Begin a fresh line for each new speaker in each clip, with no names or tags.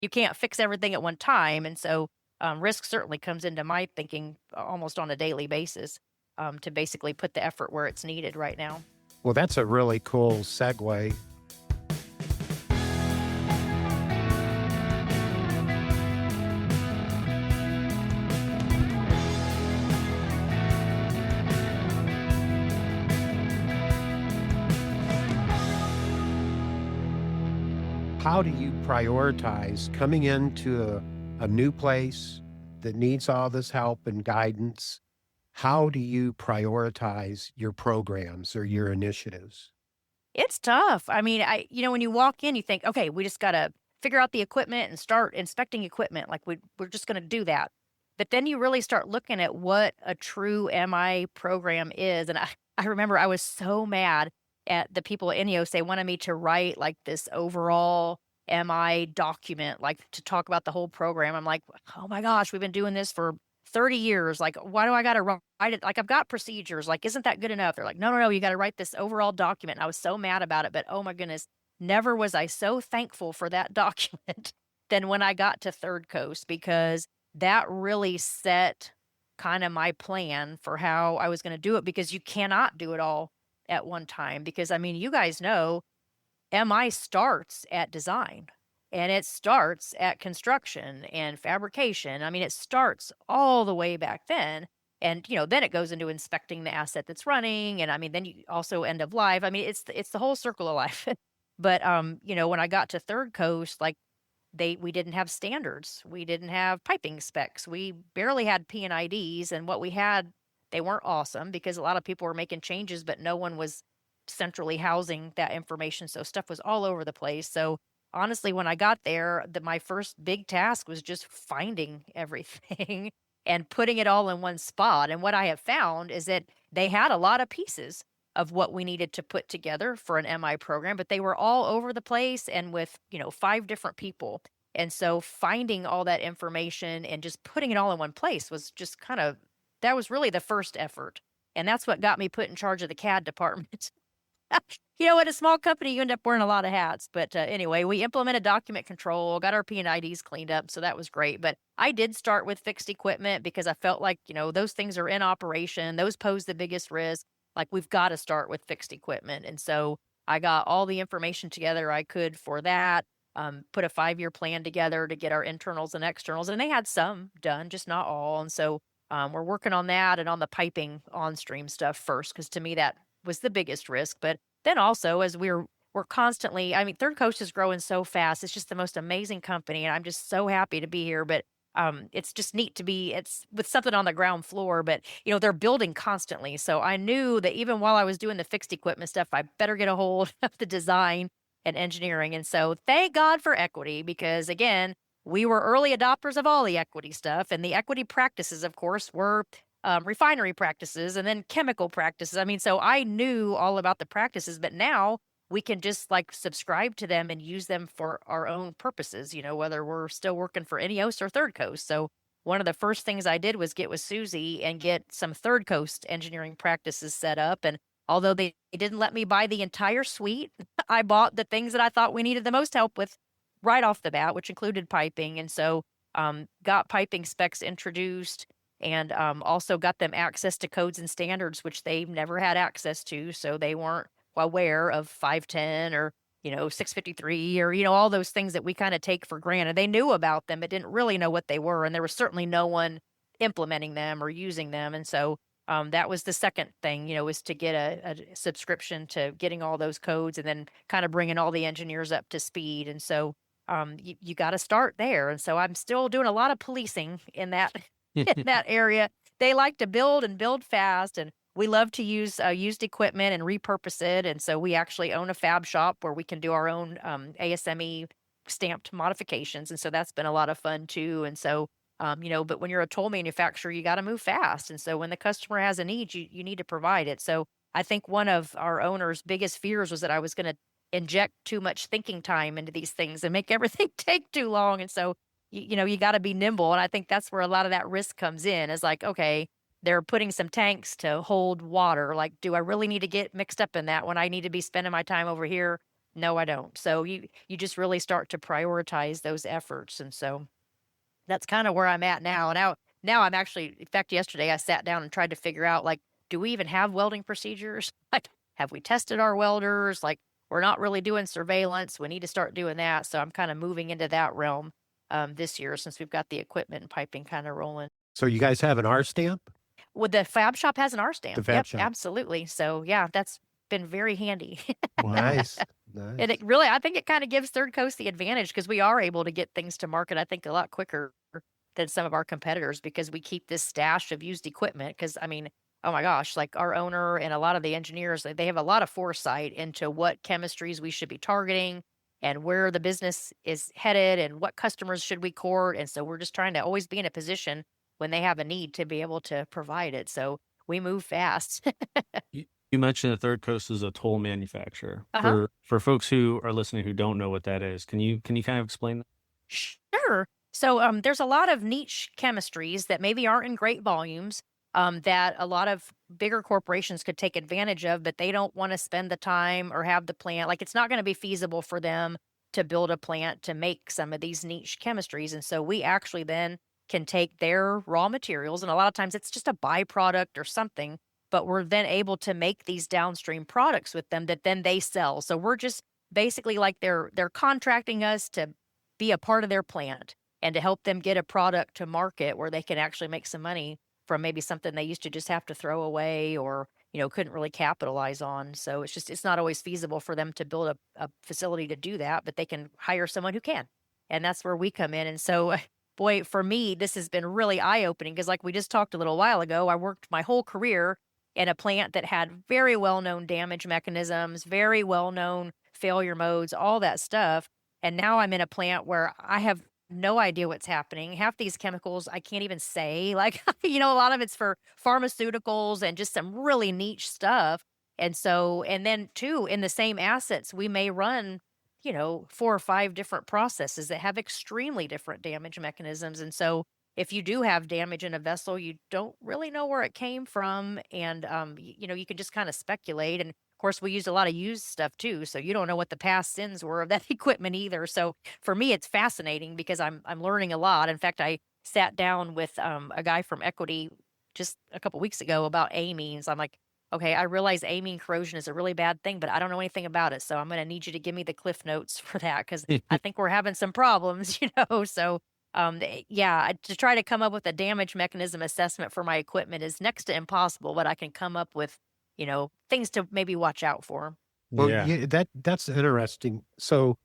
you can't fix everything at one time. And so risk certainly comes into my thinking almost on a daily basis to basically put the effort where it's needed right now.
Well, that's a really cool segue. How do you prioritize coming into a new place that needs all this help and guidance? How do you prioritize your programs or your initiatives?
It's tough. I mean, when you walk in, you think, okay, we just got to figure out the equipment and start inspecting equipment. Like we're just going to do that. But then you really start looking at what a true MI program is. And I remember I was so mad at the people at INEOS. They wanted me to write like this overall MI document, like to talk about the whole program. I'm like, oh my gosh, we've been doing this for 30 years. Like, why do I got to write it? Like, I've got procedures. Like, isn't that good enough? They're like, no, you got to write this overall document. And I was so mad about it, but oh my goodness, never was I so thankful for that document than when I got to Third Coast, because that really set kind of my plan for how I was going to do it, because you cannot do it all at one time. Because I mean, you guys know MI starts at design and it starts at construction and fabrication. I mean, it starts all the way back then. And, then it goes into inspecting the asset that's running. And I mean, then you also end of life. I mean, it's the whole circle of life. But, when I got to Third Coast, like we didn't have standards. We didn't have piping specs. We barely had P&IDs. And what we had, they weren't awesome because a lot of people were making changes, but no one was centrally housing that information. So stuff was all over the place. So honestly, when I got there, my first big task was just finding everything and putting it all in one spot. And what I have found is that they had a lot of pieces of what we needed to put together for an MI program, but they were all over the place and with, 5 different people. And so finding all that information and just putting it all in one place was just that was really the first effort. And that's what got me put in charge of the CAD department. At a small company, you end up wearing a lot of hats. But anyway, we implemented document control, got our P&IDs cleaned up. So that was great. But I did start with fixed equipment because I felt like, those things are in operation. Those pose the biggest risk. Like we've got to start with fixed equipment. And so I got all the information together I could for that, put a 5-year plan together to get our internals and externals. And they had some done, just not all. And so we're working on that and on the piping on-stream stuff first, because to me that was the biggest risk. But then also as we're constantly, I mean, Third Coast is growing so fast. It's just the most amazing company. And I'm just so happy to be here. But it's just neat to be, it's with something on the ground floor, but they're building constantly. So I knew that even while I was doing the fixed equipment stuff, I better get a hold of the design and engineering. And so thank God for equity, because again, we were early adopters of all the equity stuff, and the equity practices, of course, were refinery practices and then chemical practices. I mean, so I knew all about the practices, but now we can just like subscribe to them and use them for our own purposes, whether we're still working for INEOS or Third Coast. So one of the first things I did was get with Susie and get some Third Coast engineering practices set up. And although they didn't let me buy the entire suite, I bought the things that I thought we needed the most help with right off the bat, which included piping. And so got piping specs introduced, and also got them access to codes and standards, which they've never had access to. So they weren't aware of 510 or, 653 or, all those things that we kind of take for granted. They knew about them, but didn't really know what they were. And there was certainly no one implementing them or using them. And so that was the second thing, was to get a subscription to getting all those codes and then kind of bringing all the engineers up to speed. And so you got to start there. And so I'm still doing a lot of policing in that in that area. They like to build and build fast, and we love to use used equipment and repurpose it. And so we actually own a fab shop where we can do our own ASME stamped modifications. And so that's been a lot of fun too. And so, but when you're a toll manufacturer, you got to move fast. And so when the customer has a need, you need to provide it. So I think one of our owners' biggest fears was that I was going to inject too much thinking time into these things and make everything take too long. And so you got to be nimble. And I think that's where a lot of that risk comes in, is like, okay, they're putting some tanks to hold water. Like, do I really need to get mixed up in that when I need to be spending my time over here No, I don't. So you just really start to prioritize those efforts, and so that's kind of where I'm at now. Now I'm actually, in fact, yesterday I sat down and tried to figure out, like, do we even have welding procedures? Like, have we tested our welders? Like, we're not really doing surveillance. We need to start doing that. So I'm kind of moving into that realm this year since we've got the equipment and piping kind of rolling.
So you guys have an R stamp?
Well, the fab shop has an R
The
stamp.
fab
Yep,
shop.
absolutely. So yeah, that's been very handy.
Nice.
And
Nice.
it really, I think it kind of gives Third Coast the advantage because we are able to get things to market, I think, a lot quicker than some of our competitors because we keep this stash of used equipment. Because, I mean, oh my gosh, like our owner and a lot of the engineers, they have a lot of foresight into what chemistries we should be targeting and where the business is headed and what customers should we court. And so we're just trying to always be in a position when they have a need to be able to provide it. So we move fast.
You mentioned the Third Coast is a toll manufacturer.
Uh-huh.
For folks who are listening who don't know what that is, can you kind of explain that?
Sure. So there's a lot of niche chemistries that maybe aren't in great volumes that a lot of bigger corporations could take advantage of, but they don't want to spend the time or have the plant. Like it's not going to be feasible for them to build a plant to make some of these niche chemistries. And so we actually then can take their raw materials, and a lot of times it's just a byproduct or something, but we're then able to make these downstream products with them that then they sell. So we're just basically like they're contracting us to be a part of their plant and to help them get a product to market where they can actually make some money from maybe something they used to just have to throw away or couldn't really capitalize on. So it's not always feasible for them to build a facility to do that, but they can hire someone who can, and that's where we come in. And so boy, for me this has been really eye-opening because like we just talked a little while ago, I worked my whole career in a plant that had very well-known damage mechanisms, very well-known failure modes, all that stuff. And now I'm in a plant where I have no idea what's happening. Half these chemicals I can't even say. Like, a lot of it's for pharmaceuticals and just some really niche stuff. And so, and then too, in the same assets, we may run, 4 or 5 different processes that have extremely different damage mechanisms. And so, if you do have damage in a vessel, you don't really know where it came from. And, you can just kind of speculate. And of course, we use a lot of used stuff too, so you don't know what the past sins were of that equipment either. So for me, it's fascinating because I'm learning a lot. In fact, I sat down with a guy from Equity just a couple weeks ago about amines. I'm like, okay, I realize amine corrosion is a really bad thing, but I don't know anything about it. So I'm going to need you to give me the cliff notes for that because I think we're having some problems. So yeah, to try to come up with a damage mechanism assessment for my equipment is next to impossible, but I can come up with things to maybe watch out for.
Well,
Yeah.
yeah, that's interesting. So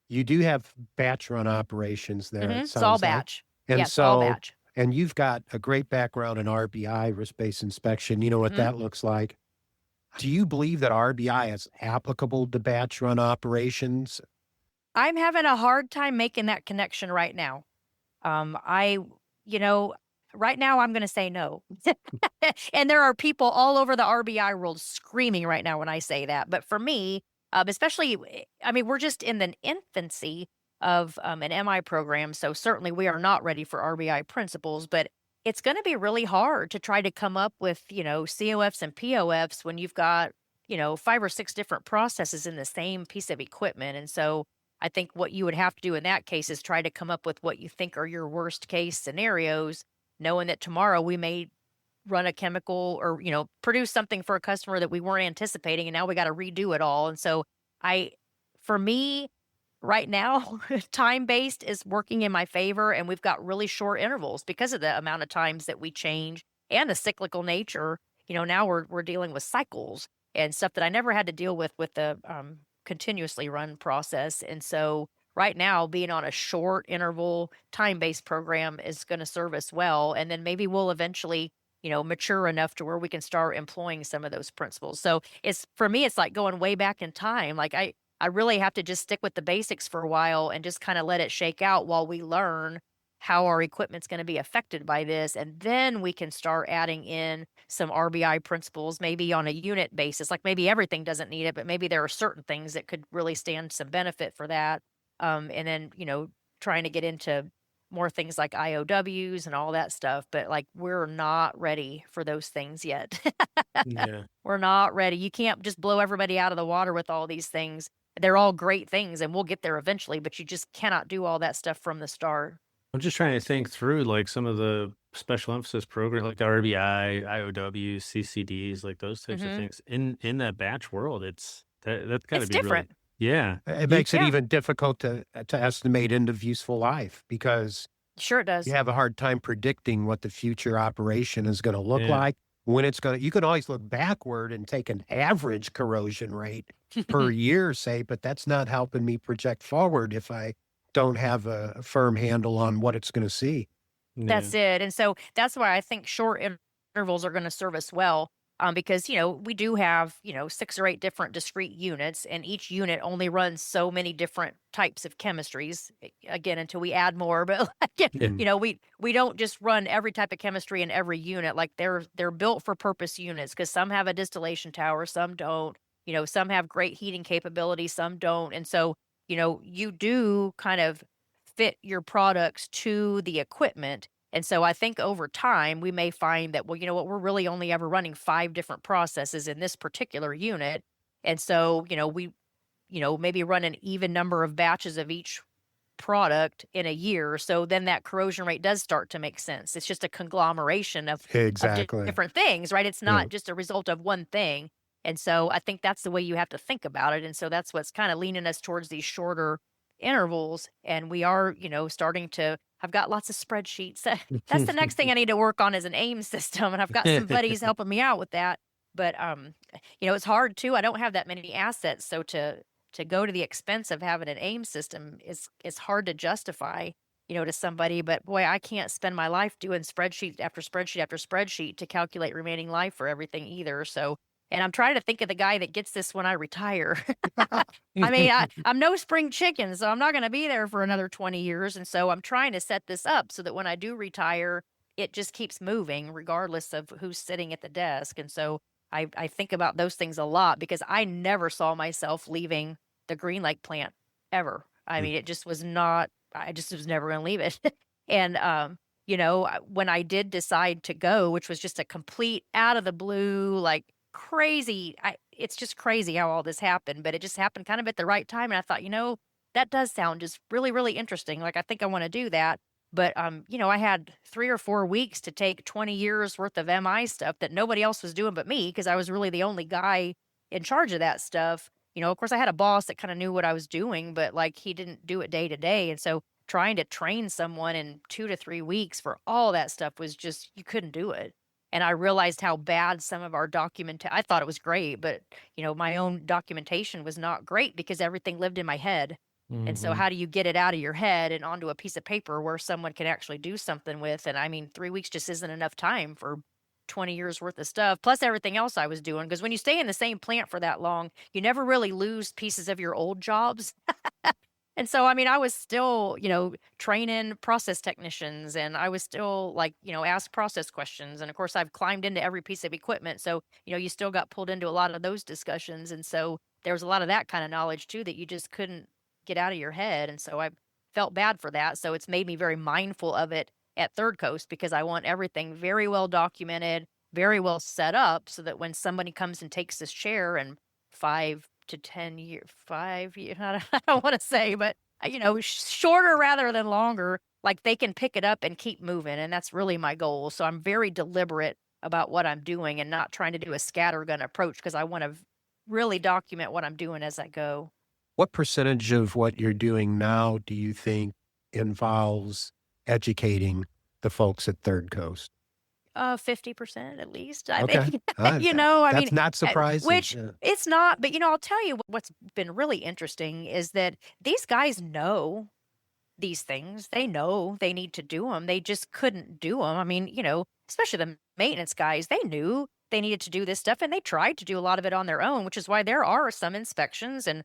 you do have batch run operations there, it
It's all
sounds like.
batch.
And
Yes, all
so,
batch.
and you've got a great background in RBI, risk-based inspection. You know what
Mhm.
that looks like. Do you believe that RBI is applicable to batch run operations?
I'm having a hard time making that connection right now. I, you know, right now I'm going to say no. And there are people all over the RBI world screaming right now when I say that. But for me, especially, I mean, we're just in the infancy of an MI program. So certainly we are not ready for RBI principles, but it's going to be really hard to try to come up with, COFs and POFs when you've got, 5 or 6 different processes in the same piece of equipment. And so I think what you would have to do in that case is try to come up with what you think are your worst case scenarios, knowing that tomorrow we may run a chemical or, produce something for a customer that we weren't anticipating and now we got to redo it all. And so I for me right now, time-based is working in my favor and we've got really short intervals because of the amount of times that we change and the cyclical nature. Now we're dealing with cycles and stuff that I never had to deal with the continuously run process. And so right now being on a short interval time-based program is going to serve us well. And then maybe we'll eventually, mature enough to where we can start employing some of those principles. So for me, it's like going way back in time. Like I really have to just stick with the basics for a while and just kind of let it shake out while we learn how our equipment's going to be affected by this. And then we can start adding in some RBI principles, maybe on a unit basis. Like maybe everything doesn't need it, but maybe there are certain things that could really stand some benefit for that. And then, trying to get into more things like IOWs and all that stuff. But like, we're not ready for those things yet.
Yeah.
We're not ready. You can't just blow everybody out of the water with all these things. they're all great things and we'll get there eventually, but you just cannot do all that stuff from the start.
I'm just trying to think through like some of the special emphasis program, like the RBI, IOWs, CCDs, like those types of
Hmm.
things in that batch world. That's got to
It's
be really,
different.
yeah.
It makes it
Yeah,
even difficult to estimate end of useful life because
sure it
you
does.
have a hard time predicting what the future operation is going to look
Yeah.
like, when it's going to, you can always look backward and take an average corrosion rate per year, say, but that's not helping me project forward if I don't have a firm handle on what it's going to see.
Yeah.
That's it, and so that's why I think short intervals are gonna serve us well, because, we do have, 6 or 8 different discrete units, and each unit only runs so many different types of chemistries, again, until we add more, but, like,
Yeah.
Mm.
we don't just run every type of chemistry in every unit, like, they're built for purpose units because some have a distillation tower, some don't, some have great heating capability, some don't, and so, you do kind of fit your products to the equipment. And so I think over time, we may find that, well, you know what, we're really only ever running 5 different processes in this particular unit. And so, we, maybe run an even number of batches of each product in a year. So then that corrosion rate does start to make sense. It's just a conglomeration of
Exactly.
different things, right? It's
Yeah.
not just a result of one thing. And so I think that's the way you have to think about it. And so that's what's kind of leaning us towards these shorter intervals. And we are, starting to, I've got lots of spreadsheets. That's the next thing I need to work on is an AIM system. And I've got some buddies helping me out with that. But it's hard too. I don't have that many assets. So to go to the expense of having an AIM system is hard to justify, to somebody. But boy, I can't spend my life doing spreadsheet after spreadsheet after spreadsheet to calculate remaining life for everything either. So, and I'm trying to think of the guy that gets this when I retire. I mean, I'm no spring chicken, so I'm not going to be there for another 20 years. And so I'm trying to set this up so that when I do retire, it just keeps moving regardless of who's sitting at the desk. And so I think about those things a lot because I never saw myself leaving the Green Lake plant ever. I
Mm.
mean, it just was not, I just was never going to leave it. And, when I did decide to go, which was just a complete out of the blue, like crazy, it's just crazy how all this happened, but it just happened kind of at the right time. And I thought, that does sound just really, really interesting. Like, I think I want to do that. But, I had 3 or 4 weeks to take 20 years worth of MI stuff that nobody else was doing but me because I was really the only guy in charge of that stuff. Of course, I had a boss that kind of knew what I was doing, but like he didn't do it day to day. And so trying to train someone in 2 to 3 weeks for all that stuff was just, you couldn't do it. And I realized how bad some of our I thought it was great, but my own documentation was not great because everything lived in my head. And so
Hmm.
how do you get it out of your head and onto a piece of paper where someone can actually do something with? And I mean, 3 weeks just isn't enough time for 20 years worth of stuff, plus everything else I was doing. Because when you stay in the same plant for that long, you never really lose pieces of your old jobs. And so, I mean, I was still, training process technicians and I was still like, ask process questions. And of course, I've climbed into every piece of equipment. So, you still got pulled into a lot of those discussions. And so there was a lot of that kind of knowledge too that you just couldn't get out of your head. And so I felt bad for that. So it's made me very mindful of it at Third Coast because I want everything very well documented, very well set up so that when somebody comes and takes this chair in 5 to 10 years, 5 years, I don't want to say, but shorter rather than longer, like they can pick it up and keep moving. And that's really my goal. So I'm very deliberate about what I'm doing and not trying to do a scattergun approach because I want to really document what I'm doing as I go.
What percentage of what you're doing now do you think involves educating the folks at Third Coast?
50% at least, I
Okay.
think. I
That's
mean,
not surprising.
which
Yeah.
it's not, but I'll tell you what's been really interesting is that these guys know these things. They know they need to do them. They just couldn't do them. I mean, especially the maintenance guys, they knew they needed to do this stuff and they tried to do a lot of it on their own, which is why there are some inspections and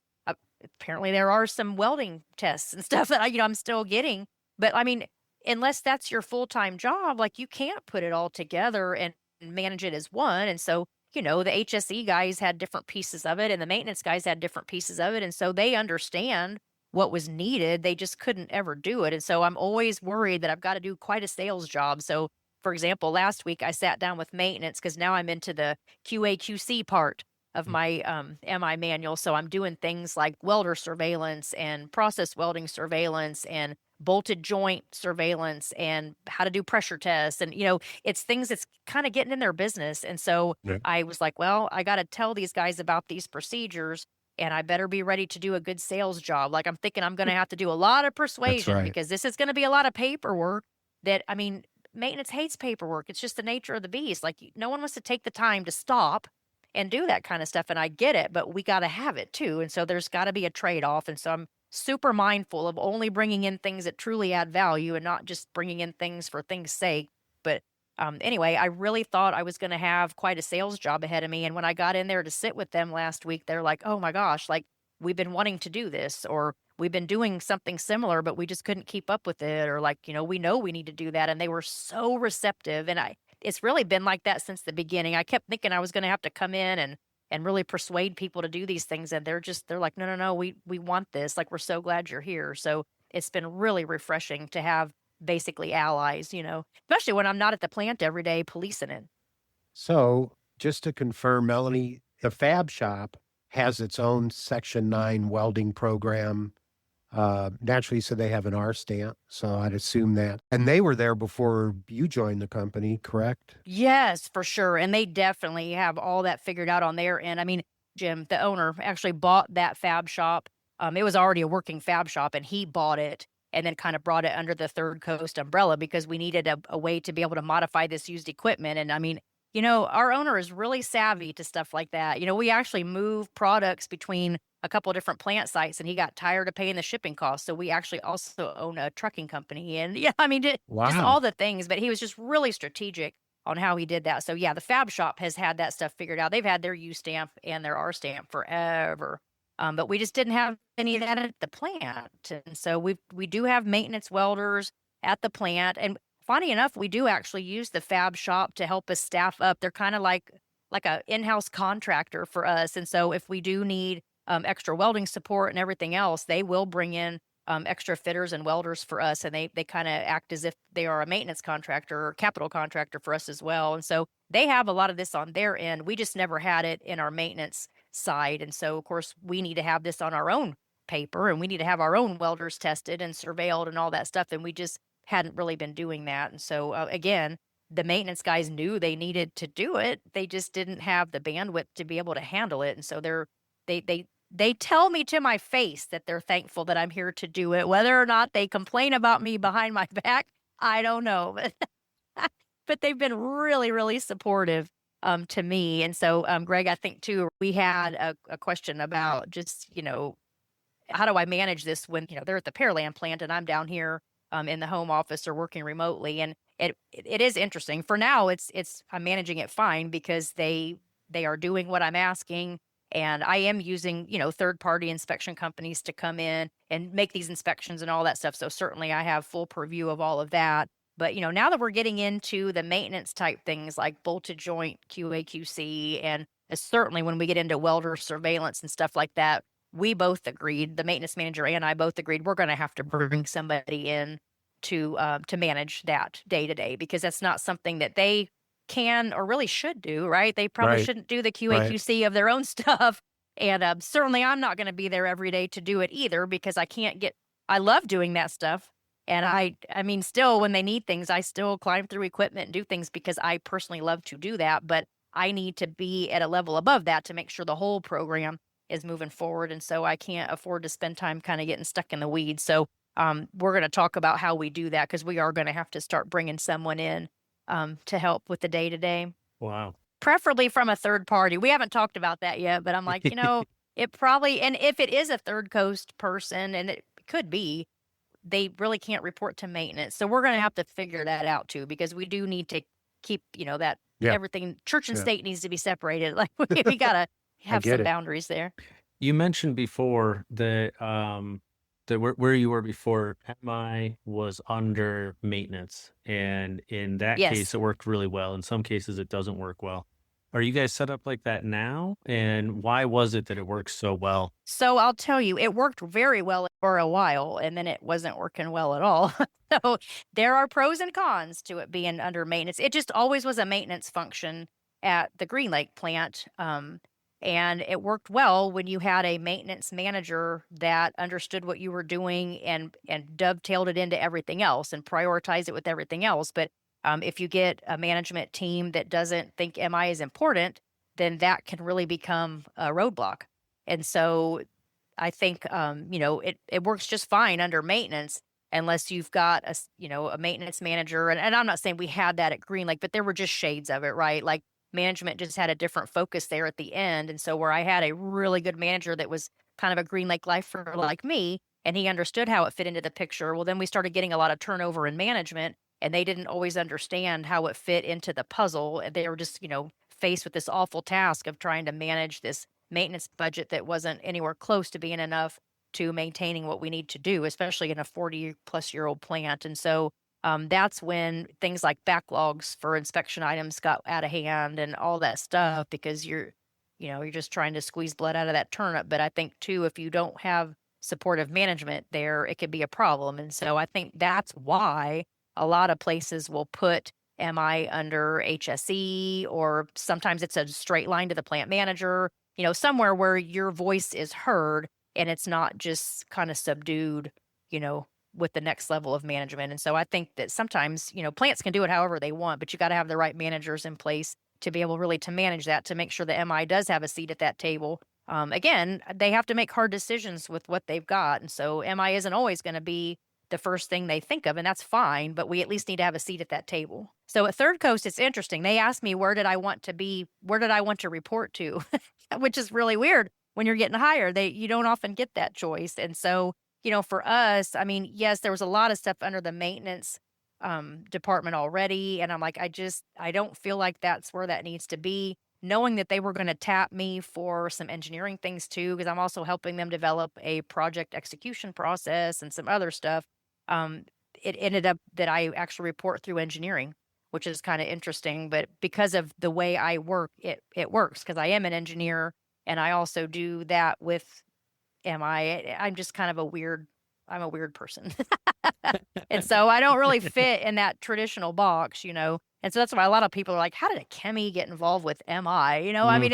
apparently there are some welding tests and stuff that I'm still getting. But I mean, unless that's your full-time job, like you can't put it all together and manage it as one. And so, the HSE guys had different pieces of it and the maintenance guys had different pieces of it. And so they understand what was needed. They just couldn't ever do it. And so I'm always worried that I've got to do quite a sales job. So for example, last week I sat down with maintenance because now I'm into the QAQC part. of my MI manual. So I'm doing things like welder surveillance and process welding surveillance and bolted joint surveillance and how to do pressure tests. And, it's things that's kind of getting in their business. And so
Yeah.
I was like, well, I got to tell these guys about these procedures and I better be ready to do a good sales job. Like I'm thinking I'm going to have to do a lot of
That's
persuasion
right.
because this is going to be a lot of paperwork that, I mean, maintenance hates paperwork. It's just the nature of the beast. Like no one wants to take the time to stop and do that kind of stuff. And I get it, but we got to have it too. And so there's got to be a trade off. And so I'm super mindful of only bringing in things that truly add value and not just bringing in things for things' sake. But anyway, I really thought I was going to have quite a sales job ahead of me. And when I got in there to sit with them last week, they're like, oh my gosh, like we've been wanting to do this, or we've been doing something similar, but we just couldn't keep up with it. Or like, we know we need to do that. And they were so receptive. And it's really been like that since the beginning. I kept thinking I was going to have to come in and really persuade people to do these things. And they're like, no, no, no, we want this. Like, we're so glad you're here. So it's been really refreshing to have basically allies, especially when I'm not at the plant every day policing it.
So just to confirm, Melanie, the fab shop has its own Section 9 welding program. Naturally, so they have an R stamp. So I'd assume that. And they were there before you joined the company, correct?
Yes, for sure. And they definitely have all that figured out on their end. I mean, Jim, the owner, actually bought that fab shop. It was already a working fab shop, and he bought it and then kind of brought it under the Third Coast umbrella because we needed a way to be able to modify this used equipment. And I mean, our owner is really savvy to stuff like that. We actually move products between a couple of different plant sites, and he got tired of paying the shipping costs. So we actually also own a trucking company. And yeah, I mean, just
Wow.
all the things, but he was just really strategic on how he did that. So yeah, the fab shop has had that stuff figured out. They've had their U stamp and their R stamp forever. But we just didn't have any of that at the plant. And so we do have maintenance welders at the plant. And funny enough, we do actually use the fab shop to help us staff up. They're kind of like a in-house contractor for us. And so if we do need extra welding support and everything else, they will bring in extra fitters and welders for us. And they kind of act as if they are a maintenance contractor or capital contractor for us as well. And so they have a lot of this on their end. We just never had it in our maintenance side. And so, of course, we need to have this on our own paper, and we need to have our own welders tested and surveilled and all that stuff. And we just hadn't really been doing that. And so, again, the maintenance guys knew they needed to do it. They just didn't have the bandwidth to be able to handle it. And so they tell me to my face that they're thankful that I'm here to do it. Whether or not they complain about me behind my back, I don't know. But they've been really, really supportive to me. And so, Greg, I think too, we had a question about just, how do I manage this when, they're at the Pearland plant and I'm down here in the home office or working remotely. And it is interesting. For now, I'm managing it fine because they are doing what I'm asking. And I am using, third-party inspection companies to come in and make these inspections and all that stuff. So certainly I have full purview of all of that. But, now that we're getting into the maintenance type things like bolted joint QAQC, and certainly when we get into welder surveillance and stuff like that, we both agreed, the maintenance manager and I both agreed, we're going to have to bring somebody in to manage that day to day, because that's not something that they can or really should do, right? They probably
Right.
shouldn't do the QAQC of their own stuff. And certainly I'm not going to be there every day to do it either, because I love doing that stuff. And I mean, still, when they need things, I still climb through equipment and do things because I personally love to do that. But I need to be at a level above that to make sure the whole program is moving forward. And so I can't afford to spend time kind of getting stuck in the weeds. So we're going to talk about how we do that, because we are going to have to start bringing someone in to help with the day to day.
Wow.
Preferably from a third party. We haven't talked about that yet, but I'm like, it probably, and if it is a Third Coast person, and it could be, they really can't report to maintenance. So we're going to have to figure that out too, because we do need to keep, that
Yeah.
everything, church and
Yeah.
state needs to be separated. Like we got to have
get
some
it.
boundaries there.
You mentioned before that where you were before, MI was under maintenance, and in that
Yes.
case, it worked really well. In some cases, it doesn't work well. Are you guys set up like that now? And why was it that it works so well?
So I'll tell you, it worked very well for a while, and then it wasn't working well at all. So there are pros and cons to it being under maintenance. It just always was a maintenance function at the Green Lake plant. And it worked well when you had a maintenance manager that understood what you were doing and dovetailed it into everything else and prioritized it with everything else. But if you get a management team that doesn't think MI is important, then that can really become a roadblock. And so I think it works just fine under maintenance unless you've got a maintenance manager. And I'm not saying we had that at Green Lake, but there were just shades of it, right? Like management just had a different focus there at the end. And so where I had a really good manager that was kind of a Green Lake lifer like me, and he understood how it fit into the picture. Well, then we started getting a lot of turnover in management, and they didn't always understand how it fit into the puzzle. And they were just, faced with this awful task of trying to manage this maintenance budget that wasn't anywhere close to being enough to maintaining what we need to do, especially in a 40-plus-year-old plant. And so that's when things like backlogs for inspection items got out of hand and all that stuff, because you're just trying to squeeze blood out of that turnip. But I think too, if you don't have supportive management there, it could be a problem. And so I think that's why a lot of places will put MI under HSE, or sometimes it's a straight line to the plant manager, somewhere where your voice is heard and it's not just kind of subdued, with the next level of management. And so I think that sometimes, plants can do it however they want, but you got to have the right managers in place to be able really to manage that, to make sure the MI does have a seat at that table. Again, they have to make hard decisions with what they've got. And so MI isn't always going to be the first thing they think of, and that's fine, but we at least need to have a seat at that table. So at Third Coast, it's interesting. They asked me, where did I want to report to, which is really weird. When you're getting hired, you don't often get that choice. And so, for us, I mean, yes, there was a lot of stuff under the maintenance department already. And I'm like, I don't feel like that's where that needs to be. Knowing that they were going to tap me for some engineering things too, because I'm also helping them develop a project execution process and some other stuff. It ended up that I actually report through engineering, which is kind of interesting. But because of the way I work, it works, because I am an engineer and I also do that with MI. I'm just kind of I'm a weird person. And so I don't really fit in that traditional box, And so that's why a lot of people are like, how did a chemie get involved with MI? I mean,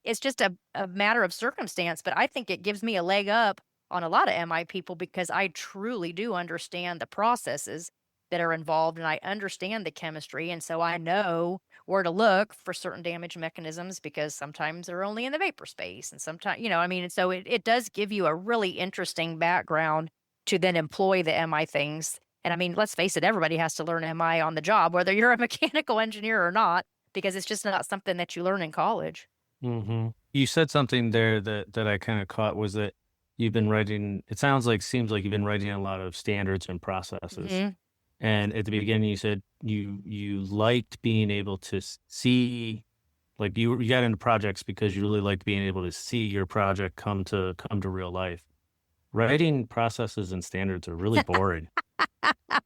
it's just a matter of circumstance, but I think it gives me a leg up on a lot of MI people, because I truly do understand the processes that are involved, and I understand the chemistry. And so I know where to look for certain damage mechanisms, because sometimes they're only in the vapor space. And sometimes, I mean, and so it does give you a really interesting background to then employ the MI things. And I mean, let's face it, everybody has to learn MI on the job, whether you're a mechanical engineer or not, because it's just not something that you learn in college.
Mm-hmm. You said something there that I kind of caught, was that you've been writing, seems like you've been writing a lot of standards and processes.
Mm-hmm.
And at the beginning, you said you liked being able to see, like you got into projects because you really liked being able to see your project come to real life. Writing processes and standards are really boring.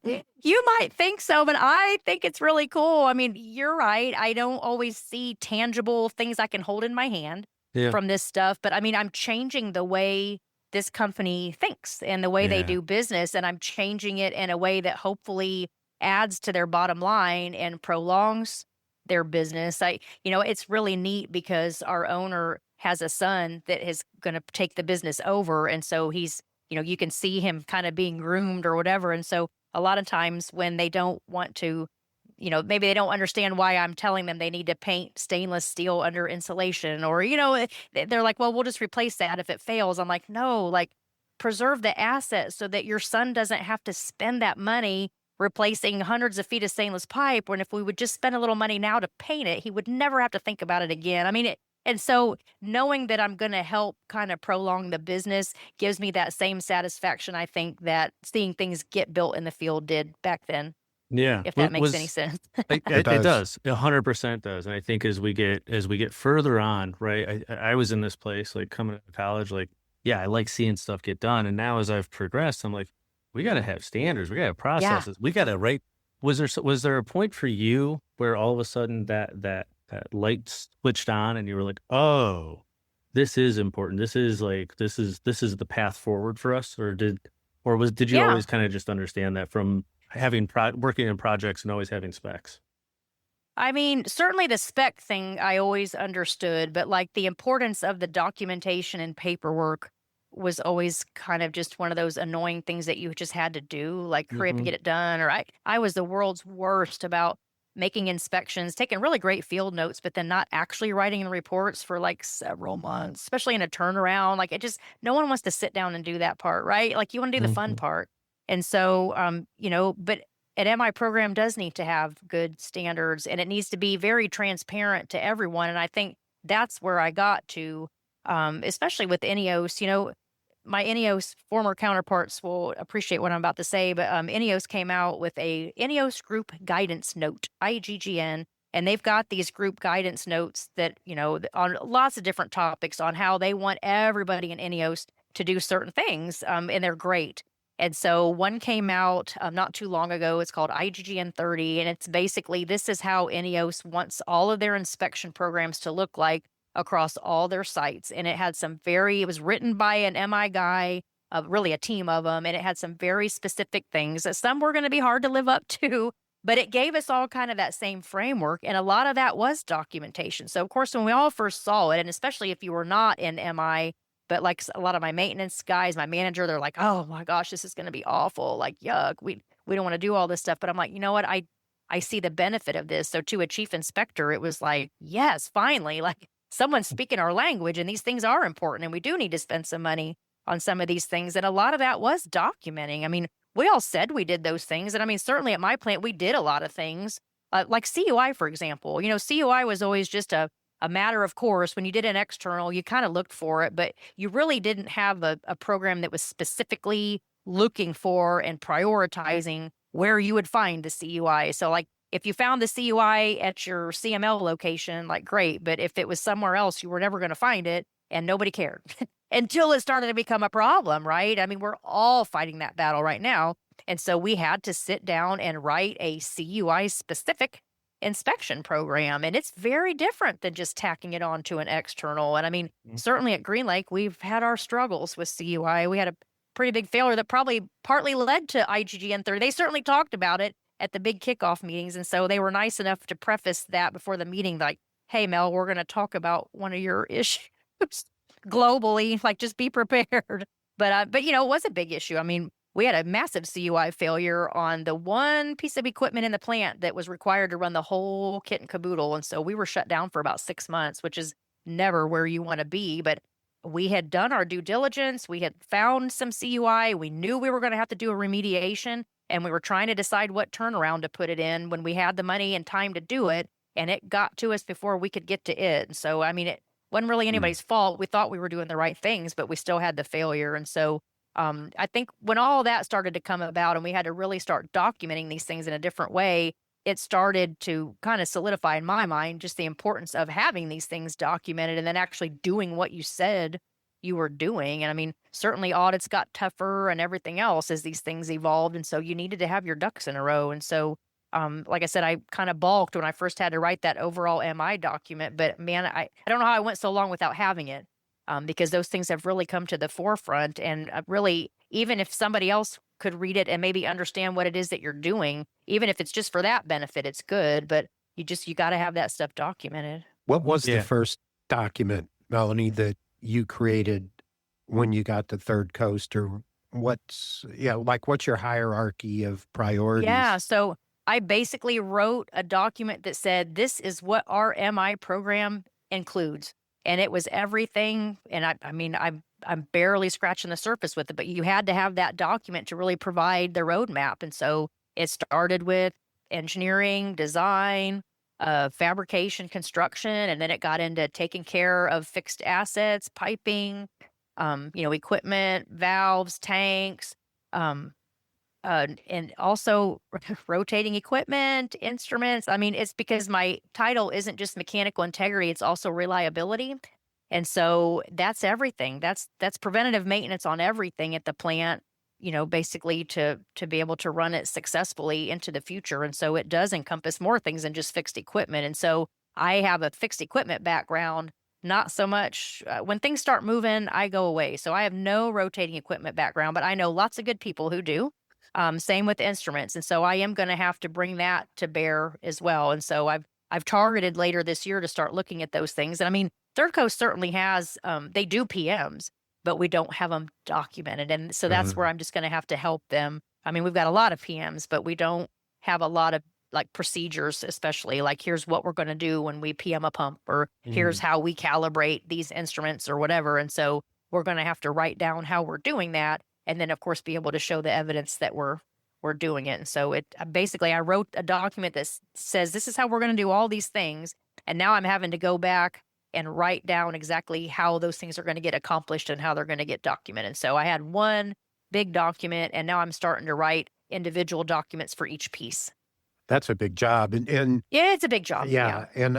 You might think so, but I think it's really cool. I mean, you're right. I don't always see tangible things I can hold in my hand from this stuff. But I mean, I'm changing the way this company thinks and the way they do business. And I'm changing it in a way that hopefully adds to their bottom line and prolongs their business. It's really neat, because our owner has a son that is going to take the business over. And so he's, you can see him kind of being groomed or whatever. And so a lot of times when they don't want to, maybe they don't understand why I'm telling them they need to paint stainless steel under insulation, or, they're like, well, we'll just replace that if it fails. I'm like, no, like preserve the asset so that your son doesn't have to spend that money replacing hundreds of feet of stainless pipe, when if we would just spend a little money now to paint it, he would never have to think about it again. I mean, and so knowing that I'm going to help kind of prolong the business gives me that same satisfaction, I think, that seeing things get built in the field did back then.
Yeah.
If that makes any sense.
It does. 100% does. And I think as we get further on, right, I was in this place, like coming out of college, like, yeah, I like seeing stuff get done. And now as I've progressed, I'm like, we got to have standards. We got to have processes. We got to write. Was there a point for you where all of a sudden that light switched on and you were like, oh, this is important. This is the path forward for us? Or did you always kind of just understand that from having working in projects and always having specs?
I mean, certainly the spec thing I always understood, but like the importance of the documentation and paperwork was always kind of just one of those annoying things that you just had to do, like hurry up and
Hmm.
get it done. Or I was the world's worst about making inspections, taking really great field notes, but then not actually writing the reports for like several months, especially in a turnaround. Like it just, no one wants to sit down and do that part, right? Like you want to do the fun
Hmm.
part. And so, but an MI program does need to have good standards and it needs to be very transparent to everyone. And I think that's where I got to, especially with NEOS. My NEOS former counterparts will appreciate what I'm about to say, but NEOS came out with a NEOS group guidance note, IGGN, and they've got these group guidance notes that, on lots of different topics on how they want everybody in NEOS to do certain things, and they're great. And so one came out not too long ago. It's called IGGN 30, and it's basically this is how NEOS wants all of their inspection programs to look like across all their sites. And it was written by an MI guy, really a team of them, and it had some very specific things that some were going to be hard to live up to, but it gave us all kind of that same framework. And a lot of that was documentation. So, of course, when we all first saw it, and especially if you were not in MI, but like a lot of my maintenance guys, my manager, they're like, "Oh my gosh, this is going to be awful. Like, yuck, we don't want to do all this stuff." But I'm like, you know what? I see the benefit of this. So to a chief inspector, it was like, yes, finally, like someone's speaking our language and these things are important and we do need to spend some money on some of these things. And a lot of that was documenting. I mean, we all said we did those things. And I mean, certainly at my plant, we did a lot of things like CUI, for example. CUI was always just a matter of course. When you did an external, you kind of looked for it, but you really didn't have a program that was specifically looking for and prioritizing where you would find the CUI. So, like, if you found the CUI at your CML location, like, great. But if it was somewhere else, you were never going to find it and nobody cared until it started to become a problem, right? I mean, we're all fighting that battle right now. And so we had to sit down and write a CUI specific inspection program. And it's very different than just tacking it on to an external. And I mean, certainly at Green Lake, we've had our struggles with CUI. We had a pretty big failure that probably partly led to IGGN 30. They certainly talked about it at the big kickoff meetings. And so they were nice enough to preface that before the meeting, like, "Hey, Mel, we're going to talk about one of your issues globally. Like, just be prepared." But it was a big issue. I mean, we had a massive CUI failure on the one piece of equipment in the plant that was required to run the whole kit and caboodle. And so we were shut down for about 6 months, which is never where you want to be. But we had done our due diligence. We had found some CUI. We knew we were going to have to do a remediation. And we were trying to decide what turnaround to put it in when we had the money and time to do it. And it got to us before we could get to it. And so, I mean, it wasn't really anybody's fault. We thought we were doing the right things, but we still had the failure. And so I think when all that started to come about and we had to really start documenting these things in a different way, it started to kind of solidify in my mind just the importance of having these things documented and then actually doing what you said you were doing. And I mean, certainly audits got tougher and everything else as these things evolved. And so you needed to have your ducks in a row. And so, like I said, I kind of balked when I first had to write that overall MI document. But man, I don't know how I went so long without having it. Because those things have really come to the forefront. And really, even if somebody else could read it and maybe understand what it is that you're doing, even if it's just for that benefit, it's good. But you got to have that stuff documented.
What was the
Yeah.
first document, Melanie, that you created when you got to Third Coast? Or what's your hierarchy of priorities?
Yeah. So I basically wrote a document that said, this is what our MI program includes. And it was everything. And I mean, I'm barely scratching the surface with it, but you had to have that document to really provide the roadmap. And so it started with engineering, design, fabrication, construction, and then it got into taking care of fixed assets, piping, equipment, valves, tanks, and also rotating equipment, instruments. I mean, it's because my title isn't just mechanical integrity, it's also reliability. And so that's everything. That's preventative maintenance on everything at the plant, basically to be able to run it successfully into the future. And so it does encompass more things than just fixed equipment. And so I have a fixed equipment background, not so much when things start moving, I go away. So I have no rotating equipment background, but I know lots of good people who do. Same with instruments. And so I am going to have to bring that to bear as well. And so I've I've targeted later this year to start looking at those things. And I mean, Third Coast certainly has, they do PMs, but we don't have them documented. And so that's where I'm just going to have to help them. I mean, we've got a lot of PMs, but we don't have a lot of like procedures, especially like here's what we're going to do when we PM a pump, or here's how we calibrate these instruments or whatever. And so we're going to have to write down how we're doing that. And then of course be able to show the evidence that we're doing it. And so basically I wrote a document that says this is how we're going to do all these things. And now I'm having to go back and write down exactly how those things are going to get accomplished and how they're going to get documented. So I had one big document, and now I'm starting to write individual documents for each piece.
That's a big job. And
yeah, it's a big job.
Yeah. And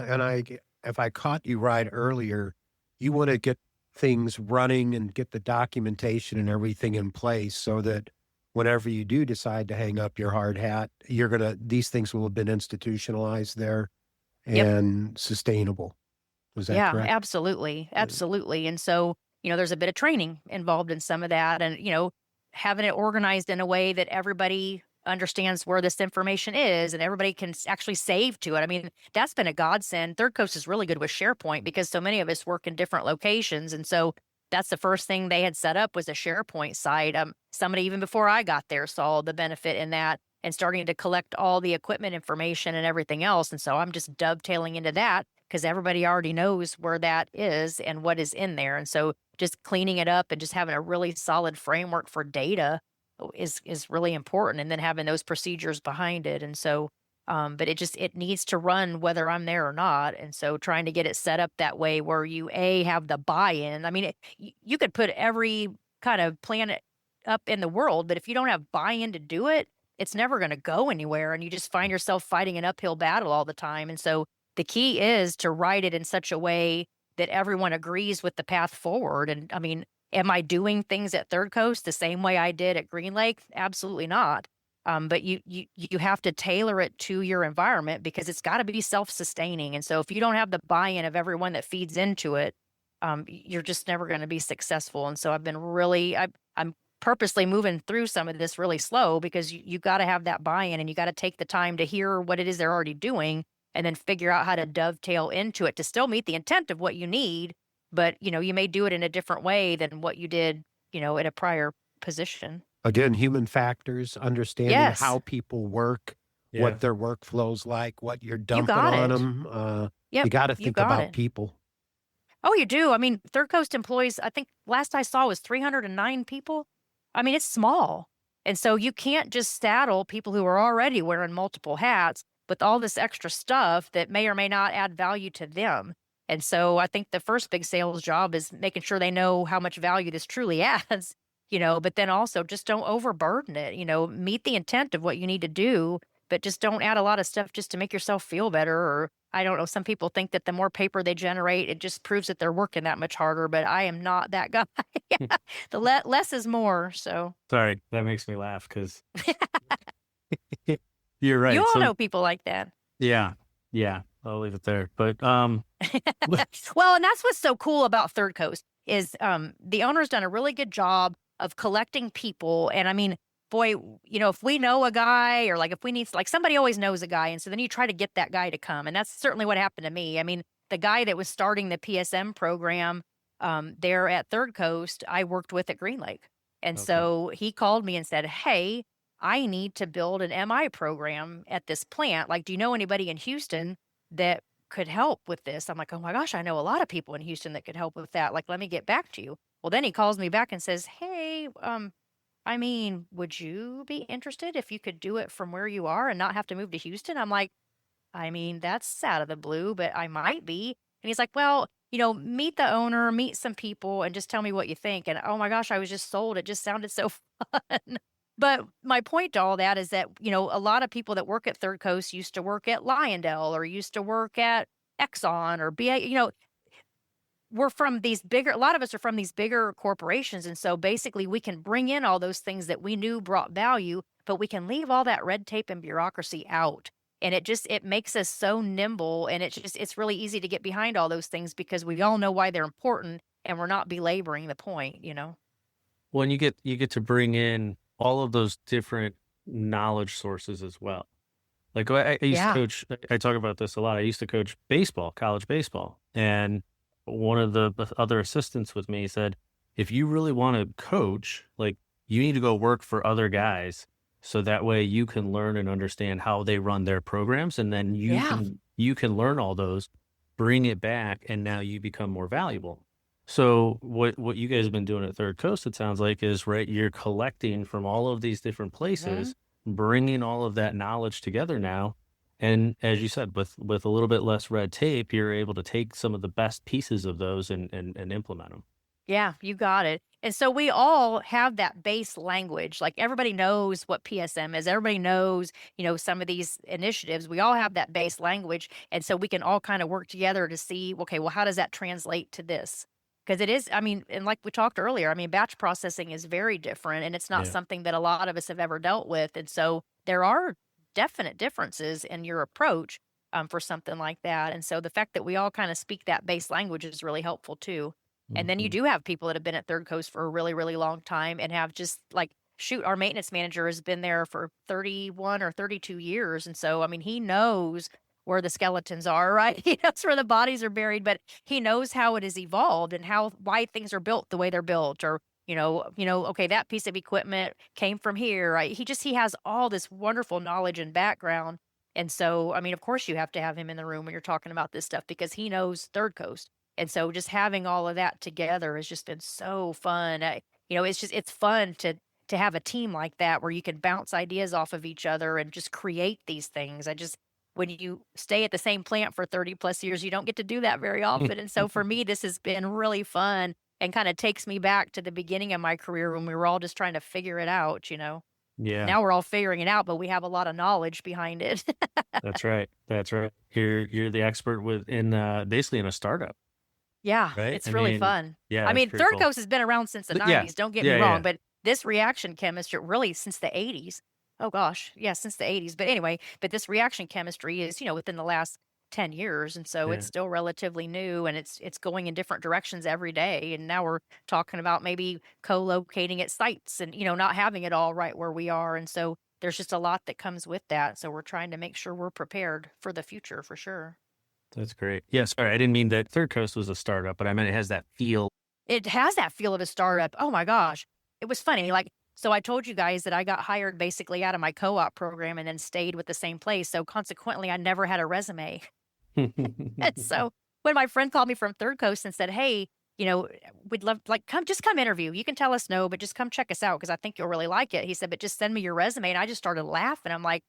if I caught you right earlier, you want to get things running and get the documentation and everything in place so that whenever you do decide to hang up your hard hat, these things will have been institutionalized there and sustainable. Was that correct?
Absolutely. Absolutely. And so, there's a bit of training involved in some of that, and, having it organized in a way that everybody understands where this information is and everybody can actually save to it. I mean, that's been a godsend. Third Coast is really good with SharePoint because so many of us work in different locations. And so that's the first thing they had set up was a SharePoint site. Somebody even before I got there saw the benefit in that and starting to collect all the equipment information and everything else. And so I'm just dovetailing into that because everybody already knows where that is and what is in there. And so just cleaning it up and just having a really solid framework for data is really important, and then having those procedures behind it. And so, but it needs to run whether I'm there or not. And so trying to get it set up that way where you have the buy-in. I mean, you could put every kind of plan up in the world, but if you don't have buy-in to do it, it's never going to go anywhere. And you just find yourself fighting an uphill battle all the time. And so the key is to write it in such a way that everyone agrees with the path forward. And I mean, am I doing things at Third Coast the same way I did at Green Lake? Absolutely not. But you have to tailor it to your environment because it's got to be self-sustaining. And so if you don't have the buy-in of everyone that feeds into it, you're just never going to be successful. And so I've been I'm purposely moving through some of this really slow because you got to have that buy-in, and you got to take the time to hear what it is they're already doing and then figure out how to dovetail into it to still meet the intent of what you need. But, you may do it in a different way than what you did, at a prior position.
Again, human factors, understanding
Yes.
how people work, what their workflow's like, what you're dumping
got
on
it.
them.
Yep,
You got to
you
think
got
about
it.
people.
Oh, you do. I mean, Third Coast employees, I think last I saw was 309 people. I mean, it's small. And so you can't just saddle people who are already wearing multiple hats with all this extra stuff that may or may not add value to them. And so I think the first big sales job is making sure they know how much value this truly adds, but then also just don't overburden it, meet the intent of what you need to do, but just don't add a lot of stuff just to make yourself feel better. Or I don't know, some people think that the more paper they generate, it just proves that they're working that much harder, but I am not that guy. The less is more. So
Sorry, that makes me laugh because you're right.
you all
So
know people like that.
yeah, I'll leave it there. But
Well, and that's what's so cool about Third Coast is the owner's done a really good job of collecting people. And I mean, boy, if we know a guy or like if we need, like somebody always knows a guy. And so then you try to get that guy to come. And that's certainly what happened to me. I mean, the guy that was starting the PSM program there at Third Coast, I worked with at Green Lake. And so he called me and said, hey, I need to build an MI program at this plant. Like, do you know anybody in Houston that could help with this? I'm like, oh my gosh, I know a lot of people in Houston that could help with that. Like, let me get back to you. Well, then he calls me back and says, hey, I mean, would you be interested if you could do it from where you are and not have to move to Houston? I'm like, I mean, that's out of the blue, but I might be. And he's like, well, meet the owner, meet some people, and just tell me what you think. And oh my gosh, I was just sold. It just sounded so fun. But my point to all that is that, a lot of people that work at Third Coast used to work at Lyondell or used to work at Exxon or BA, we're from these bigger, a lot of us are from these bigger corporations. And so basically we can bring in all those things that we knew brought value, but we can leave all that red tape and bureaucracy out. And it makes us so nimble, and it's really easy to get behind all those things because we all know why they're important and we're not belaboring the point,
when you get to bring in all of those different knowledge sources as well. Like I used to
Yeah.
coach, I talk about this a lot. I used to coach baseball, college baseball. And one of the other assistants with me said, if you really want to coach, like you need to go work for other guys. So that way you can learn and understand how they run their programs. And then
Yeah.
you can learn all those, bring it back, and now you become more valuable. So what you guys have been doing at Third Coast, it sounds like, is right, you're collecting from all of these different
Mhm.
places, bringing all of that knowledge together now. And as you said, with a little bit less red tape, you're able to take some of the best pieces of those and implement them.
Yeah, you got it. And so we all have that base language. Like everybody knows what PSM is. Everybody knows, some of these initiatives. We all have that base language. And so we can all kind of work together to see, okay, well, how does that translate to this? Because it is, I mean, and like we talked earlier, I mean, batch processing is very different and it's not
Yeah.
something that a lot of us have ever dealt with. And so there are definite differences in your approach for something like that. And so the fact that we all kind of speak that base language is really helpful too. And then you
Mhm.
do have people that have been at Third Coast for a really, really long time and have just like, shoot, our maintenance manager has been there for 31 or 32 years. And so, I mean, he knows where the skeletons are, right? He knows where the bodies are buried, but he knows how it has evolved and why things are built the way they're built or, okay, that piece of equipment came from here, right? He has all this wonderful knowledge and background. And so, I mean, of course you have to have him in the room when you're talking about this stuff because he knows Third Coast. And so just having all of that together has just been so fun. It's fun to have a team like that where you can bounce ideas off of each other and just create these things. When you stay at the same plant for 30 plus years, you don't get to do that very often. And so for me, this has been really fun and kind of takes me back to the beginning of my career when we were all just trying to figure it out.
Yeah,
Now we're all figuring it out, but we have a lot of knowledge behind it.
that's right. That's right. You're the expert within basically in a startup,
Yeah,
right?
it's
I
really
mean,
fun.
yeah,
I
that's
mean,
pretty
Third
cool.
Coast has been around since the
Yeah,
90s, don't get me
yeah,
wrong,
yeah.
but this reaction chemistry really since the 80s. Oh gosh, yeah, since the 80s. But anyway, but this reaction chemistry is, within the last 10 years, and so it's
Yeah.
still relatively new and it's going in different directions every day. And now we're talking about maybe co-locating at sites and, not having it all right where we are. And so there's just a lot that comes with that. So we're trying to make sure we're prepared for the future for sure.
That's great. Yeah, sorry, I didn't mean that Third Coast was a startup, but I meant it has that feel.
It has that feel of a startup. Oh my gosh. It was funny. Like, so I told you guys that I got hired basically out of my co-op program and then stayed with the same place. So consequently, I never had a resume. And so when my friend called me from Third Coast and said, "Hey, we'd love like come interview. You can tell us no, but just come check us out because I think you'll really like it." He said, "But just send me your resume." And I just started laughing. I'm like,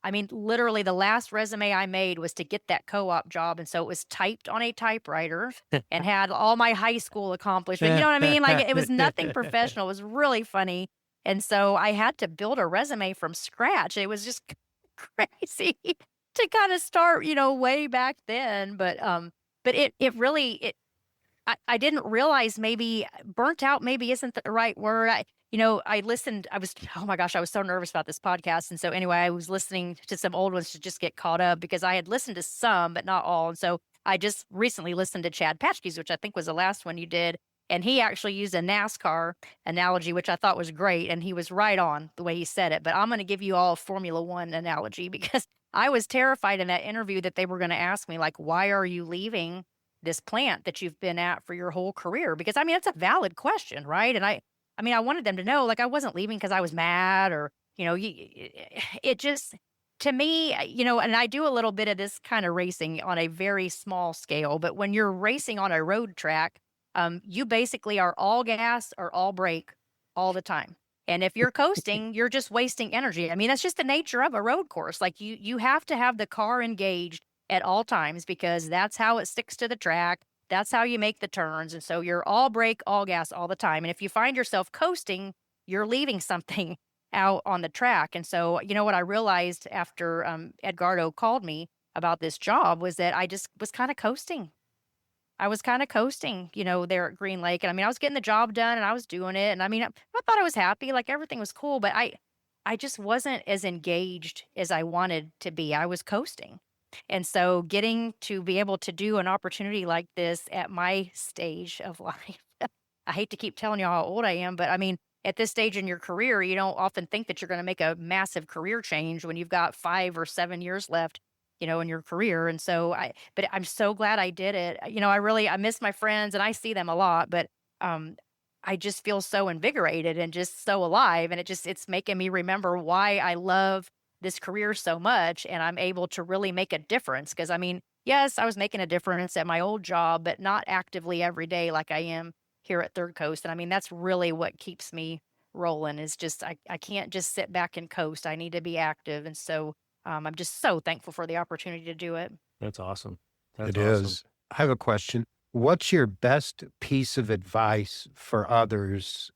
I mean, literally the last resume I made was to get that co-op job, and so it was typed on a typewriter and had all my high school accomplishments, you know what I mean? Like, it was nothing professional, it was really funny, and so I had to build a resume from scratch, it was just crazy to kinda start, way back then, but it really I didn't realize maybe burnt out maybe isn't the right word. I listened, oh my gosh, I was so nervous about this podcast. And so anyway, I was listening to some old ones to just get caught up because I had listened to some, but not all. And so I just recently listened to Chad Patchke's, which I think was the last one you did. And he actually used a NASCAR analogy, which I thought was great. And he was right on the way he said it. But I'm going to give you all a Formula One analogy because I was terrified in that interview that they were going to ask me, like, why are you leaving this plant that you've been at for your whole career? Because I mean, it's a valid question, right? And I mean, I wanted them to know, like, I wasn't leaving because I was mad or, it just, to me, and I do a little bit of this kind of racing on a very small scale, but when you're racing on a road track, you basically are all gas or all brake all the time. And if you're coasting, you're just wasting energy. I mean, that's just the nature of a road course. Like you have to have the car engaged at all times because that's how it sticks to the track. That's how you make the turns. And so you're all brake, all gas all the time. And if you find yourself coasting, you're leaving something out on the track. And so, what I realized after Edgardo called me about this job was that I just was kind of coasting. I was kind of coasting, there at Green Lake. And I mean, I was getting the job done and I was doing it. And I mean, I thought I was happy, like everything was cool, but I just wasn't as engaged as I wanted to be. I was coasting. And so getting to be able to do an opportunity like this at my stage of life, I hate to keep telling you how old I am, but I mean, at this stage in your career, you don't often think that you're going to make a massive career change when you've got 5 or 7 years left, in your career. And so but I'm so glad I did it. I miss my friends and I see them a lot, but um, I just feel so invigorated and just so alive. And it's making me remember why I love this career so much. And I'm able to really make a difference. Cause yes, I was making a difference at my old job, but not actively every day like I am here at Third Coast. And that's really what keeps me rolling is just, I can't just sit back and coast. I need to be active. And so I'm just so thankful for the opportunity to do it.
That's awesome. That's
It
awesome.
is. I have a question. What's your best piece of advice for others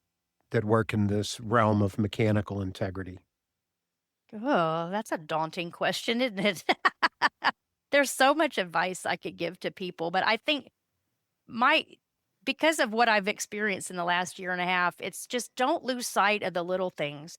that work in this realm of mechanical integrity?
Oh, that's a daunting question, isn't it? There's so much advice I could give to people, but I think my because of what I've experienced in the last year and a half, it's just don't lose sight of the little things.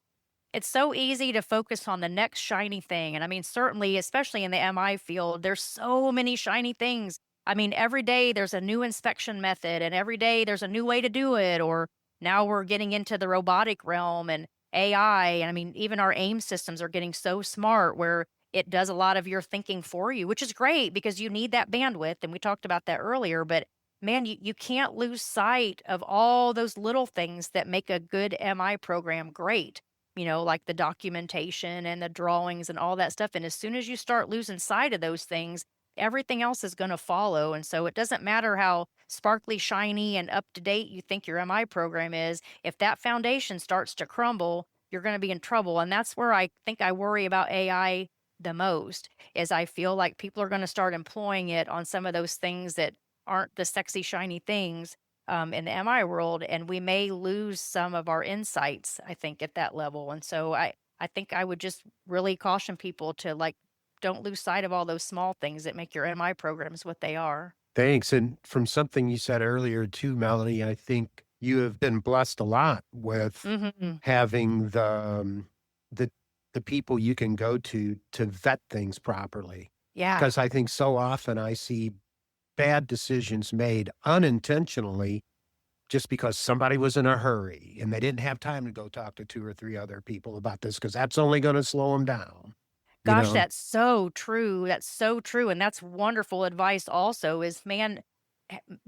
It's so easy to focus on the next shiny thing. And certainly, especially in the MI field, there's so many shiny things. Every day there's a new inspection method and every day there's a new way to do it. Or now we're getting into the robotic realm and AI. And even our AIM systems are getting so smart where it does a lot of your thinking for you, which is great because you need that bandwidth. And we talked about that earlier. But man, you can't lose sight of all those little things that make a good MI program great, like the documentation and the drawings and all that stuff. And as soon as you start losing sight of those things, everything else is going to follow. And so it doesn't matter how sparkly, shiny, and up to date you think your MI program is. If that foundation starts to crumble, you're going to be in trouble. And that's where I think I worry about AI the most, is I feel like people are going to start employing it on some of those things that aren't the sexy, shiny things in the MI world, and we may lose some of our insights, I think, at that level. And so I think I would just really caution people to don't lose sight of all those small things that make your MI programs what they are.
Thanks. And from something you said earlier too, Melanie, I think you have been blessed a lot with having the people you can go to vet things properly.
Yeah.
Because I think so often I see bad decisions made unintentionally just because somebody was in a hurry and they didn't have time to go talk to 2 or 3 other people about this because that's only going to slow them down.
Gosh, that's so true. That's so true. And that's wonderful advice also is, man,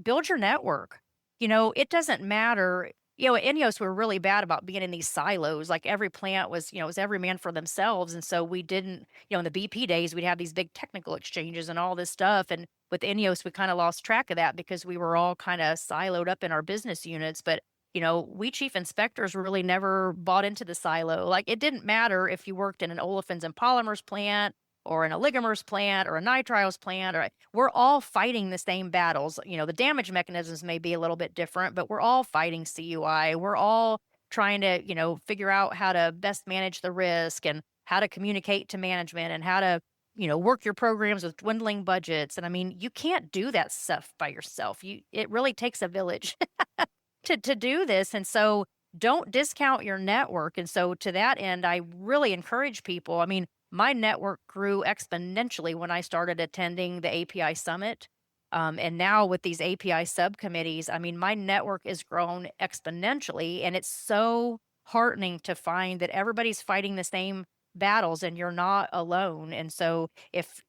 build your network. It doesn't matter. At INEOS, we're really bad about being in these silos. Like every plant was, was every man for themselves. And so we didn't, in the BP days, we'd have these big technical exchanges and all this stuff. And with INEOS, we kind of lost track of that because we were all kind of siloed up in our business units. But, we chief inspectors really never bought into the silo. Like it didn't matter if you worked in an olefins and polymers plant or in a oligomers plant or a nitriles plant, we're all fighting the same battles. The damage mechanisms may be a little bit different, but we're all fighting CUI. We're all trying to, figure out how to best manage the risk and how to communicate to management and how to, work your programs with dwindling budgets. And you can't do that stuff by yourself. It really takes a village to do this. And so don't discount your network. And so to that end, I really encourage people. My network grew exponentially when I started attending the API Summit. And now with these API subcommittees, my network has grown exponentially. And it's so heartening to find that everybody's fighting the same battles and you're not alone. And so if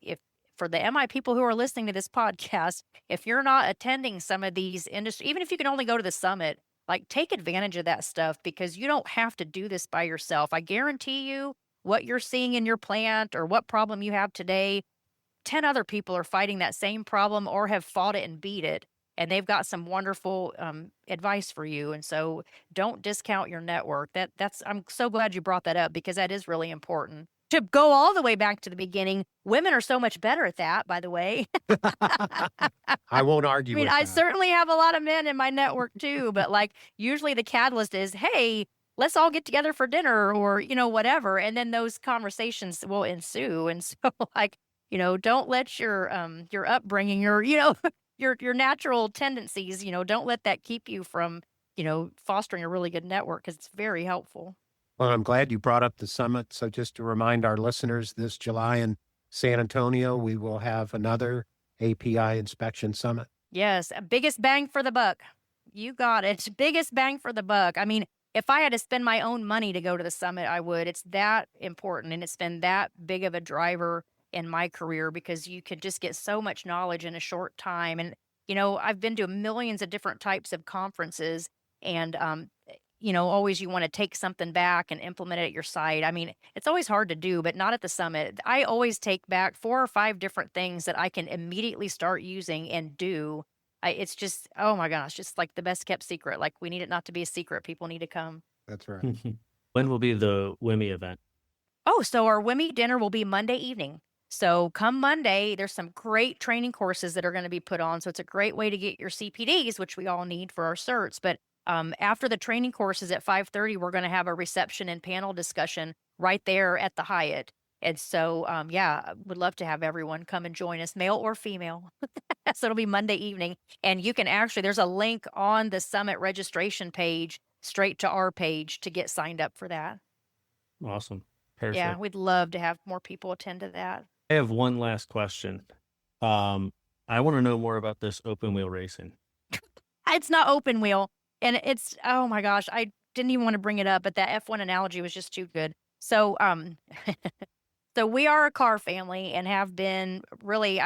for the MI people who are listening to this podcast, if you're not attending some of these industry, even if you can only go to the summit, take advantage of that stuff because you don't have to do this by yourself. I guarantee you, what you're seeing in your plant or what problem you have today, 10 other people are fighting that same problem or have fought it and beat it. And they've got some wonderful advice for you. And so don't discount your network. I'm so glad you brought that up because that is really important. To go all the way back to the beginning, women are so much better at that, by the way.
I won't argue with
I
that.
certainly have a lot of men in my network too, but usually the catalyst is, hey, let's all get together for dinner or, whatever. And then those conversations will ensue. And so don't let your upbringing, your natural tendencies, don't let that keep you from, fostering a really good network because it's very helpful.
Well, I'm glad you brought up the summit. So just to remind our listeners, this July in San Antonio, we will have another API inspection summit.
Yes. Biggest bang for the buck. You got it. Biggest bang for the buck. if I had to spend my own money to go to the summit, I would. It's that important, and it's been that big of a driver in my career because you could just get so much knowledge in a short time. And, I've been to millions of different types of conferences, and, always you want to take something back and implement it at your site. I mean, it's always hard to do, but not at the summit. I always take back 4 or 5 different things that I can immediately start using and do. It's just, oh my gosh, just like the best kept secret. Like, we need it not to be a secret. People need to come.
That's right.
When will be the WIMI event?
Oh, so our WIMI dinner will be Monday evening. So come Monday, there's some great training courses that are going to be put on. So it's a great way to get your CPDs, which we all need for our certs. But after the training courses at 5:30, we're going to have a reception and panel discussion right there at the Hyatt. And so, yeah, I would love to have everyone come and join us, male or female. So it'll be Monday evening. And you can actually, there's a link on the summit registration page straight to our page to get signed up for that.
Awesome.
Yeah,
Perfect.
we'd love to have more people attend to that.
I have one last question. I want to know more about this open wheel racing.
It's not open wheel. And it's, oh my gosh, I didn't even want to bring it up, but that F1 analogy was just too good. So, so we are a car family and have been really,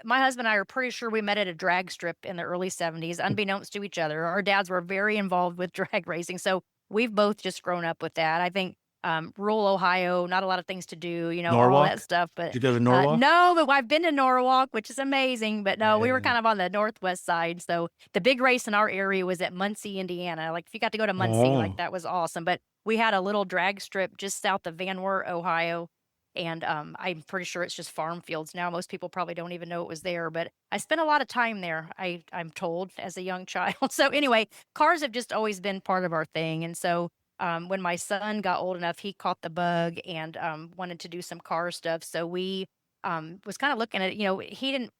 my husband and I are pretty sure we met at a drag strip in the early 70s, unbeknownst to each other. Our dads were very involved with drag racing. So we've both just grown up with that. I think rural Ohio, not a lot of things to do, all
Norwalk?
that stuff. But
Did you go to Norwalk?
no, but I've been to Norwalk, which is amazing. But no, we were
Yeah.
kind of on the northwest side. So the big race in our area was at Muncie, Indiana. Like, if you got to go to Muncie, like,
Oh.
that was awesome. But we had a little drag strip just south of Van Wert, Ohio. And I'm pretty sure it's just farm fields now. Most people probably don't even know it was there. But I spent a lot of time there, I'm told, as a young child. So anyway, cars have just always been part of our thing. And so when my son got old enough, he caught the bug and wanted to do some car stuff. So we was kind of looking at, we didn't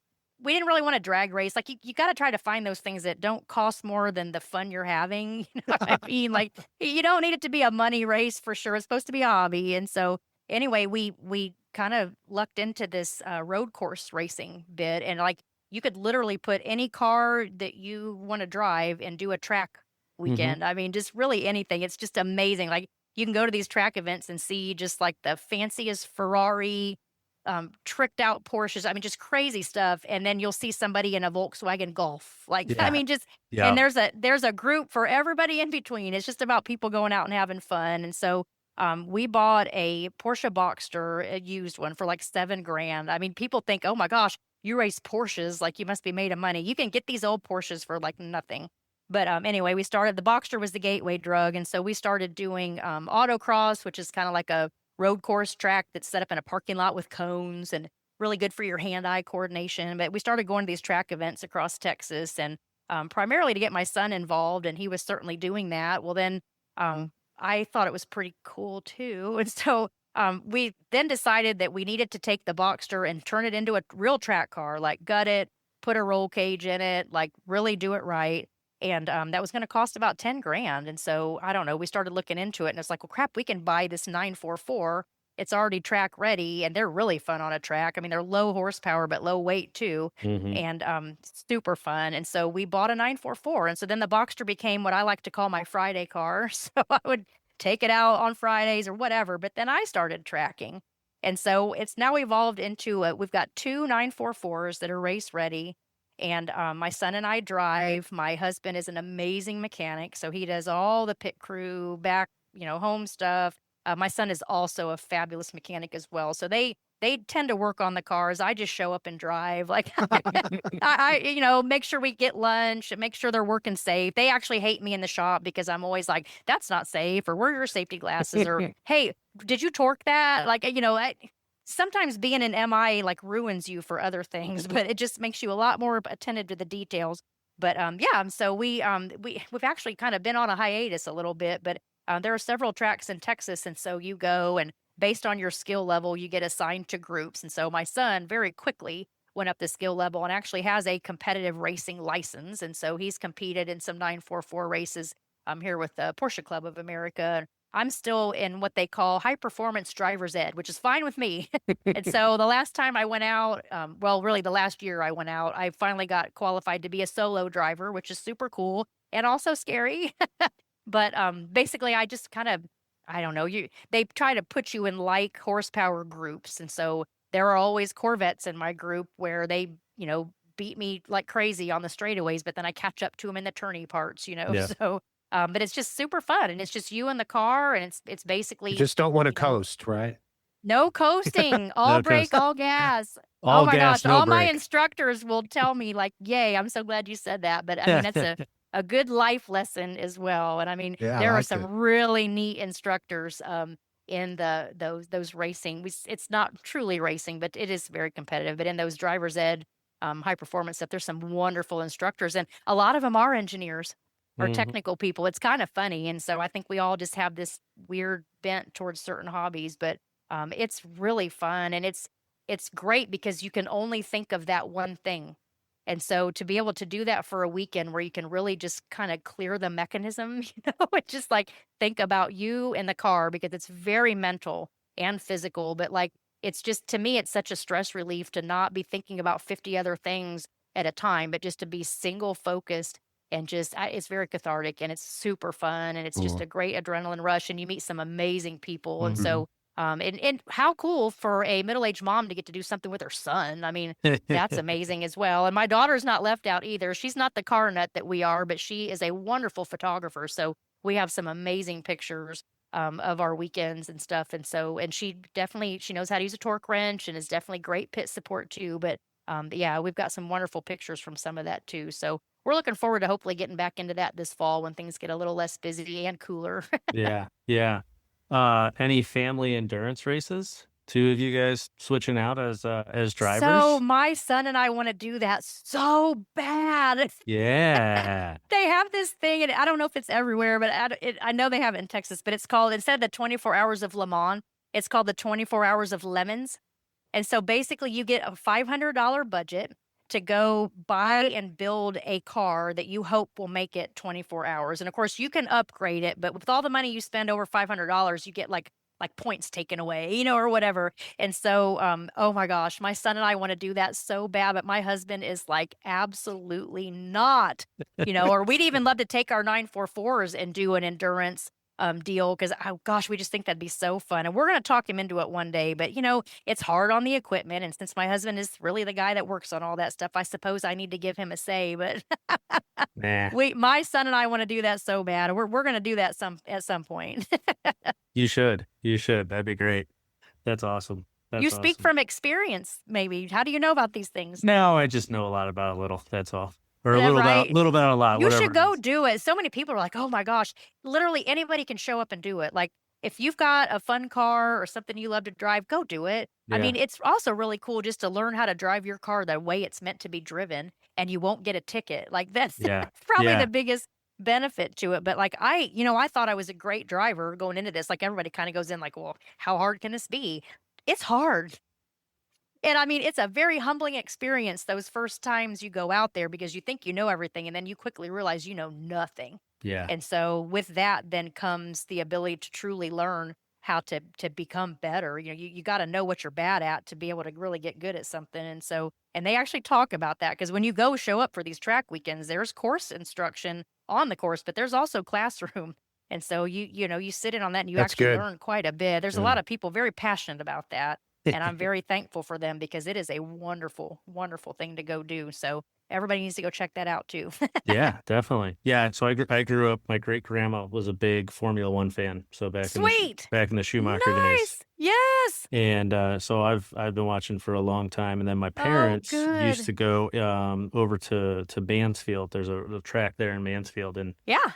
really want to drag race. Like, you got to try to find those things that don't cost more than the fun you're having. You know what I mean? Like, you don't need it to be a money race for sure. It's supposed to be a hobby. And so anyway, we kind of lucked into this road course racing bit. And like, you could literally put any car that you want to drive and do a track weekend. I mean, just really anything. It's just amazing. Like, you can go to these track events and see just like the fanciest Ferrari, tricked out Porsches. I mean, just crazy stuff. And then you'll see somebody in a Volkswagen Golf. Like, I
Yeah.
mean, just,
Yeah.
and there's a group for everybody in between. It's just about people going out and having fun. And so we bought a Porsche Boxster, a used one, for like $7,000. I mean, people think, oh my gosh, you race Porsches, like, you must be made of money. You can get these old Porsches for like nothing. But anyway, the Boxster was the gateway drug. And so we started doing autocross, which is kind of like a road course track that's set up in a parking lot with cones and really good for your hand-eye coordination. But we started going to these track events across Texas, and primarily to get my son involved, and he was certainly doing that. Well, then I thought it was pretty cool too. And so we then decided that we needed to take the Boxster and turn it into a real track car, like gut it, put a roll cage in it, like really do it right. And that was going to cost about $10,000. And so, I don't know, we started looking into it, and it's like, well, crap, we can buy this 944. It's already track ready, and they're really fun on a track. I mean, they're low horsepower, but low weight too, and super fun. And so we bought a 944. And so then the Boxster became what I like to call my Friday car. So I would take it out on Fridays or whatever, but then I started tracking. And so it's now evolved into we've got 2 944s that are race ready. And my son and I drive. My husband is an amazing mechanic, so he does all the pit crew, back, home stuff. My son is also a fabulous mechanic as well. So they tend to work on the cars. I just show up and drive. Like, I make sure we get lunch and make sure they're working safe. They actually hate me in the shop because I'm always like, that's not safe, or where are your safety glasses, or hey, did you torque that? Like, sometimes being an MI like ruins you for other things, but it just makes you a lot more attentive to the details. But yeah, so we've actually kind of been on a hiatus a little bit, but there are several tracks in Texas, and so you go, and based on your skill level, you get assigned to groups. And so my son very quickly went up the skill level and actually has a competitive racing license, and so he's competed in some 944 races here with the Porsche Club of America. I'm still in what they call high performance driver's ed, which is fine with me. And so the last time I went out, well, really the last year I went out, I finally got qualified to be a solo driver, which is super cool and also scary. But basically, I just kind of, I don't know, they try to put you in like horsepower groups. And so there are always Corvettes in my group where they, beat me like crazy on the straightaways, but then I catch up to them in the turny parts.
Yeah.
So, but it's just super fun, and it's just you in the car, and it's
You
basically,
just don't want to
you know,
coast, right?
no coasting, all
No
brake,
coast.
all gas. Oh
All
my
gas,
gosh,
no
all my
brake.
instructors will tell me like, "Yay, I'm so glad you said that." But I mean, that's a good life lesson as well. And I mean,
Yeah, I
there are
like
some
it.
really neat instructors in those racing. It's not truly racing, but it is very competitive. But in those driver's ed high performance stuff, there's some wonderful instructors, and a lot of them are engineers or
Mhm.
technical people. It's kind of funny, and so I think we all just have this weird bent towards certain hobbies, but it's really fun, and it's great because you can only think of that one thing. And so to be able to do that for a weekend where you can really just kind of clear the mechanism, and just like think about you in the car, because it's very mental and physical, but like it's just, to me, it's such a stress relief to not be thinking about 50 other things at a time, but just to be single focused, and just it's very cathartic, and it's super fun, and it's just
Cool.
a great adrenaline rush, and you meet some amazing people. And
Mhm.
so and how cool for a middle-aged mom to get to do something with her son. I mean, that's amazing as well. And my daughter's not left out either. She's not the car nut that we are, but she is a wonderful photographer. So we have some amazing pictures of our weekends and stuff. And so, and she knows how to use a torque wrench, and is definitely great pit support too. But yeah, we've got some wonderful pictures from some of that too. So we're looking forward to hopefully getting back into that this fall when things get a little less busy and cooler.
Yeah, yeah. Any family endurance races? Two of you guys switching out as
So
drivers?
my son and I want to do that so bad.
Yeah.
They have this thing, and I don't know if it's everywhere, but I know they have it in Texas. But it's called, instead of the 24 hours of Le Mans, it's called the 24 hours of lemons. And so basically, you get a $500 budget to go buy and build a car that you hope will make it 24 hours. And of course, you can upgrade it, but with all the money you spend over $500, you get like points taken away, or whatever. And so, oh my gosh, my son and I want to do that so bad, but my husband is like, absolutely not. Or we'd even love to take our 944s and do an endurance deal, because, oh gosh, we just think that'd be so fun. And we're going to talk him into it one day, but it's hard on the equipment. And since my husband is really the guy that works on all that stuff, I suppose I need to give him a say. But
Nah.
my son and I want to do that so bad. We're going to do that at some point.
You should. You should. That'd be great. That's awesome.
You
That's
speak
awesome.
from experience, maybe. How do you know about these things?
No, I just know a lot about a little. That's all. Or a
Is that right?
little about a lot,
You
whatever
should
it
go
is.
do it. So many people are like, "Oh my gosh." Literally anybody can show up and do it. Like, if you've got a fun car or something you love to drive, go do it. I
Yeah.
mean, it's also really cool just to learn how to drive your car the way it's meant to be driven, and you won't get a ticket. Like, that's
Yeah.
that's probably the
Yeah.
biggest benefit to it. But like, I thought I was a great driver going into this. Like, everybody kind of goes in like, "Well, how hard can this be?" It's hard. And I mean, it's a very humbling experience those first times you go out there, because you think you know everything, and then you quickly realize you know nothing.
Yeah.
And so with that then comes the ability to truly learn how to become better. You got to know what you're bad at to be able to really get good at something. And so, and they actually talk about that, because when you go show up for these track weekends, there's course instruction on the course, but there's also classroom. And so you sit in on that, and you
That's
actually
good.
learn quite a bit. There's a
Yeah.
lot of people very passionate about that, and I'm very thankful for them, because it is a wonderful, wonderful thing to go do. So everybody needs to go check that out too.
Yeah, definitely. Yeah, so I grew up. My great grandma was a big Formula One fan. So
Sweet.
back in the Schumacher days,
Nice. Yes.
and so I've been watching for a long time. And then my
Oh,
parents used
good.
to go over to Mansfield. There's a track there in Mansfield, and
Yeah.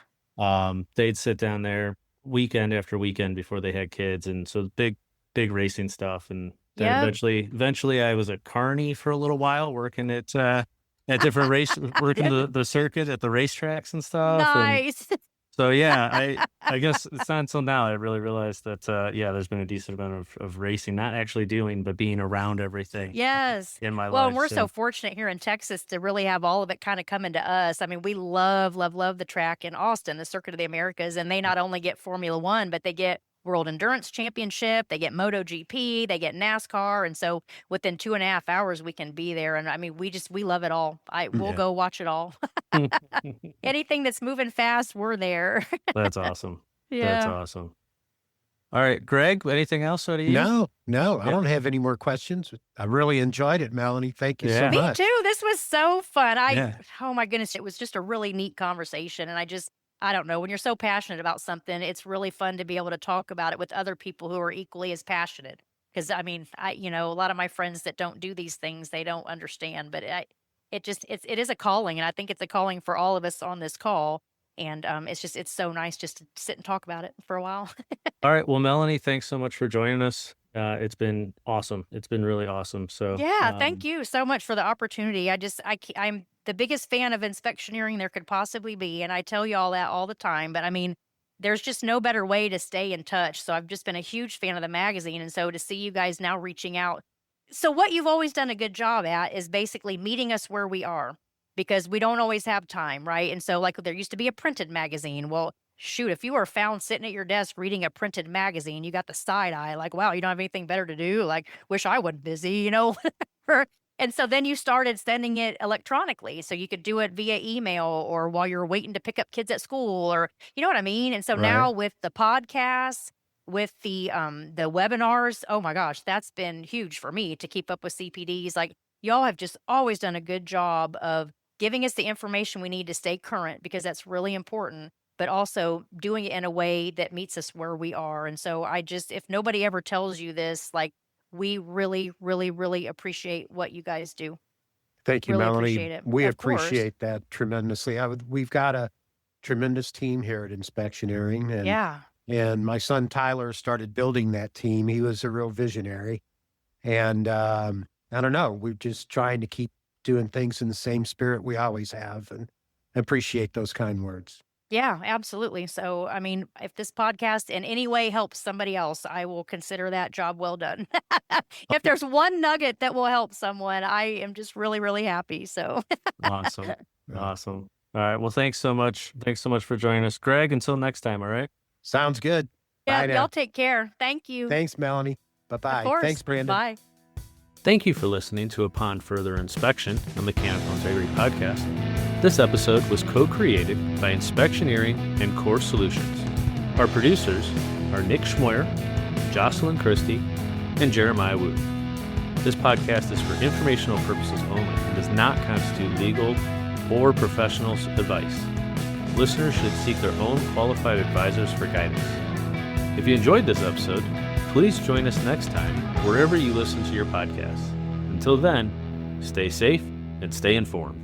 they'd sit down there weekend after weekend before they had kids, and so big racing stuff. And then
Yep.
eventually I was at Kearney for a little while, working at different working the circuit at the racetracks and stuff. And
Nice.
so yeah, I guess it's not until now I really realized that yeah, there's been a decent amount of racing, not actually doing, but being around everything
Yes.
in my
Well, and
life.
we're so
So
fortunate here in Texas to really have all of it kind of coming to us. I mean, we love, love, love the track in Austin, the Circuit of the Americas, and they not only get Formula One, but they get World Endurance Championship, they get MotoGP, they get NASCAR. And so within 2.5 hours, we can be there. And I mean, we love it all. We'll
yeah.
go watch it all. Anything that's moving fast, we're there.
That's awesome.
Yeah.
That's awesome. All right, Greg, anything else out of you?
No, I
Yeah.
don't have any more questions. I really enjoyed it, Melanie. Thank you so
Yeah.
Me
much.
too. This was so fun.
Yeah.
Oh my goodness, it was just a really neat conversation. And I don't know, when you're so passionate about something, it's really fun to be able to talk about it with other people who are equally as passionate. Because I mean, a lot of my friends that don't do these things, they don't understand. But it is a calling, and I think it's a calling for all of us on this call. And it's so nice just to sit and talk about it for a while.
All right. Well, Melanie, thanks so much for joining us. It's been awesome. It's been really awesome. So
Yeah, thank you so much for the opportunity. I'm the biggest fan of inspectioneering there could possibly be, and I tell you all that all the time. But I mean, there's just no better way to stay in touch. So I've just been a huge fan of the magazine, and so to see you guys now reaching out. So what you've always done a good job at is basically meeting us where we are, because we don't always have time, right? And so like there used to be a printed magazine. Well, shoot, if you were found sitting at your desk reading a printed magazine, you got the side eye, like, wow, you don't have anything better to do. Like, wish I wasn't busy, And so then you started sending it electronically. So you could do it via email or while you're waiting to pick up kids at school, or you know what I mean? And so now
Right.
with the podcasts, with the webinars, oh my gosh, that's been huge for me to keep up with CPDs. Like, y'all have just always done a good job of giving us the information we need to stay current, because that's really important, but also doing it in a way that meets us where we are. And so if nobody ever tells you this, like, we really, really, really appreciate what you guys do.
Thank you,
Really
Melanie.
appreciate it.
We
Of course.
appreciate that tremendously. We've got a tremendous team here at Inspectioneering,
Yeah.
and my son Tyler started building that team. He was a real visionary, and I don't know, we're just trying to keep doing things in the same spirit we always have, and appreciate those kind words.
Yeah, absolutely. So, I mean, if this podcast in any way helps somebody else, I will consider that job well done. If there's one nugget that will help someone, I am just really, really happy. So,
Awesome.
Yeah.
Awesome. All right. Well, thanks so much. Thanks so much for joining us, Greg. Until next time. All right.
Sounds good.
yeah,
Bye now.
y'all take care. Thank you.
Thanks, Melanie.
Of
Bye-bye.
course.
Thanks, Brandon.
Bye.
Thank you for listening to Upon Further Inspection, a Mechanical Integrity podcast. This episode was co-created by Inspectioneering and Core Solutions. Our producers are Nick Schmoyer, Jocelyn Christie, and Jeremiah Wu. This podcast is for informational purposes only and does not constitute legal or professional advice. Listeners should seek their own qualified advisors for guidance. If you enjoyed this episode, please join us next time wherever you listen to your podcasts. Until then, stay safe and stay informed.